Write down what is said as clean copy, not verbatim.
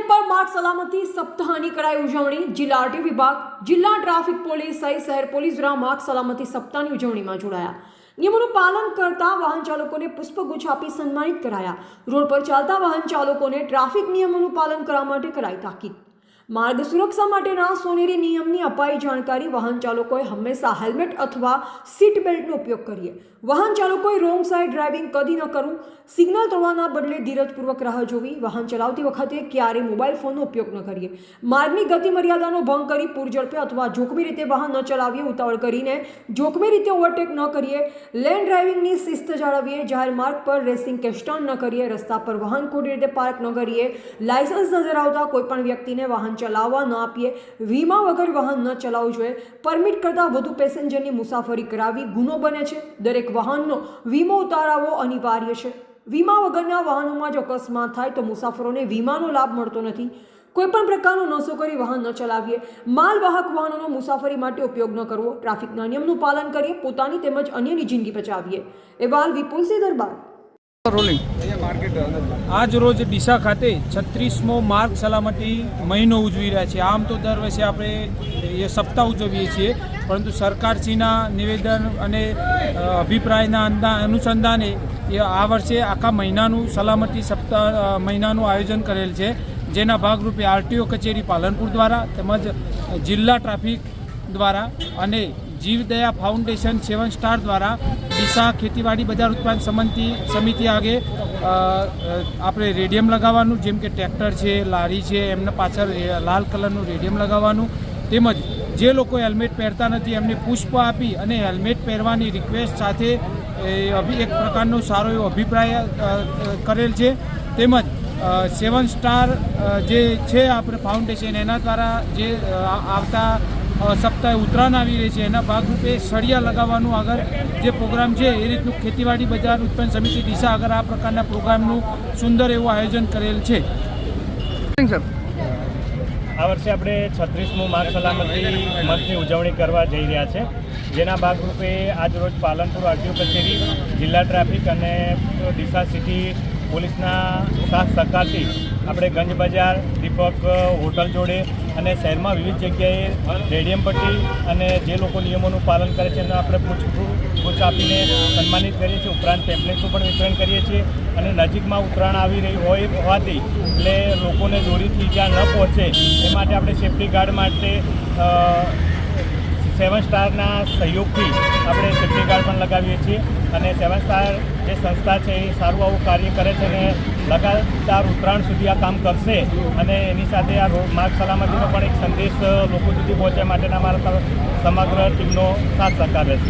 Highway પર માર્ગ સલામતી સપ્તાહની કરાઈ ઉજવણી। જિલ્લા આરટીઓ વિભાગ, જિલ્લા ટ્રાફિક પોલીસ સહિત શહેર પોલીસ દ્વારા માર્ગ સલામતી સપ્તાહની ઉજવણીમાં જોડાયા। નિયમોનું પાલન કરતા વાહન ચાલકોને પુષ્પગુચ્છ આપી સન્માનિત કરાયા। રોડ પર ચાલતા વાહન ચાલકોને ટ્રાફિક નિયમોનું પાલન કરવા માટે કરાઈ તાકીદ। માર્ગ સુરક્ષા માટેના સોનેરી નિયમની અપાઈ જાણકારી। વાહન ચાલકોએ હંમેશા હેલ્મેટ અથવા સીટ બેલ્ટનો ઉપયોગ કરીએ। વાહન ચાલકોએ રોંગ સાઈડ ડ્રાઇવિંગ કદી ન કરવું। સિગ્નલ તોડવાના બદલે ધીરજપૂર્વક રાહ જોવી। વાહન ચલાવતી વખતે ક્યારેય મોબાઈલ ફોનનો ઉપયોગ ન કરીએ। માર્ગની ગતિ મર્યાદાનો ભંગ કરી પૂરઝડપે અથવા જોખમી રીતે વાહન ન ચલાવીએ। ઉતાવળ કરીને જોખમી રીતે ઓવરટેક ન કરીએ। લેન ડ્રાઇવિંગની શિસ્ત જાળવીએ। જાહેર માર્ગ પર રેસિંગ કે સ્ટન્ટ ન કરીએ। રસ્તા પર વાહન ખોટી રીતે પાર્ક ન કરીએ। લાયસન્સ ન ધરાવતા કોઈપણ વ્યક્તિને વાહન ચલાવવા ન આપીએ। વીમા વગર વાહન ન ચલાવવું જોઈએ। પરમિટ કરતાં વધુ પેસેન્જરની મુસાફરી કરાવી ગુનો બને છે। દરેક વાહનનો વીમો ઉતારવો અનિવાર્ય છે। વીમા વગરના વાહનોમાં જો અકસ્માત થાય તો મુસાફરોને વીમાનો લાભ મળતો નથી। કોઈપણ પ્રકારનો નશો કરી વાહન ન ચલાવીએ। માલવાહક વાહનોનો મુસાફરી માટે ઉપયોગ ન કરવો। ટ્રાફિકના નિયમનું પાલન કરીએ। પોતાની તેમજ અન્યની જિંદગી બચાવીએ। અહેવાલ વિપુલસિંહ દરબાર। આજ રોજ ડીસા ખાતે 36મો માર્ગ સલામતી મહિનો ઉજવી રહ્યા છીએ। આમ તો દર વર્ષે આપણે એ સપ્તાહ ઉજવીએ છીએ, પરંતુ સરકારશ્રીના નિવેદન અને અભિપ્રાયના અનુસંધાને આ વર્ષે આખા મહિનાનું સલામતી સપ્તાહ મહિનાનું આયોજન કરેલ છે, જેના ભાગરૂપે આરટીઓ કચેરી પાલનપુર દ્વારા તેમજ જિલ્લા ટ્રાફિક દ્વારા અને જીવદયા ફાઉન્ડેશન 7 સ્ટાર દ્વારા ડીસા ખેતીવાડી બજાર ઉત્પાદન સમિતિ આગે આપણે રેડિયમ લગાવવાનું, જેમ કે ટ્રેક્ટર છે, લારી છે, એમના પાછળ લાલ કલરનું રેડિયમ લગાવવાનું, તેમજ જે લોકો હેલ્મેટ પહેરતા નથી એમને પુષ્પ આપી અને હેલ્મેટ પહેરવાની રિક્વેસ્ટ સાથે એક પ્રકારનો સારો એવો અભિપ્રાય કરેલ છે। તેમજ 7 સ્ટાર જે છે આપણે ફાઉન્ડેશન, એના દ્વારા જે આવતા સપ્તાહે ઉત્તરાયણ આવી રહી છે, એના ભાગરૂપે સળિયા લગાવવાનું આગળ જે પ્રોગ્રામ છે એ રીતનું ખેતીવાડી બજાર ઉત્પન્ન સમિતિ ડીસા આગળ આ પ્રકારના પ્રોગ્રામનું સુંદર એવું આયોજન કરેલ છે। આ વર્ષે આપણે 36મો માર્ગ સલામતી મંથની ઉજવણી કરવા જઈ રહ્યા છે, જેના ભાગરૂપે આજ રોજ પાલનપુર આરટીઓ કચેરી, જિલ્લા ટ્રાફિક અને ડીસા સિટી પોલીસના સાથ સહકારથી આપણે ગંજ બજાર, દીપક હોટલ જોડે અને શહેરમાં વિવિધ જગ્યાએ રેડિયમ પટ્ટી અને જે લોકો નિયમોનું પાલન કરે છે એને આપણે પુષ્પ આપીને સન્માનિત કરીએ છીએ। ઉપરાંત પેમ્પલેટનું પણ વિતરણ કરીએ છીએ અને નજીકમાં ઉત્તરાયણ આવી રહી હોવાથી એટલે લોકોને દોરીથી જ્યાં ન પહોંચે એ માટે આપણે સેફ્ટી ગાર્ડ માટે 7 સ્ટારના સહયોગથી આપણે સેફ્ટી ગાર્ડ પણ લગાવીએ છીએ અને 7 સ્ટાર જે સંસ્થા છે એ સારું આવું કાર્ય કરે છે અને લગાતાર ઉત્તરાયણ સુધી આ કામ કરશે અને એની સાથે આ માર્ગ સલામતીનો પણ એક સંદેશ લોકો સુધી પહોંચે માટેના અમારા સમગ્ર ટીમનો સાથ સહકાર રહેશે।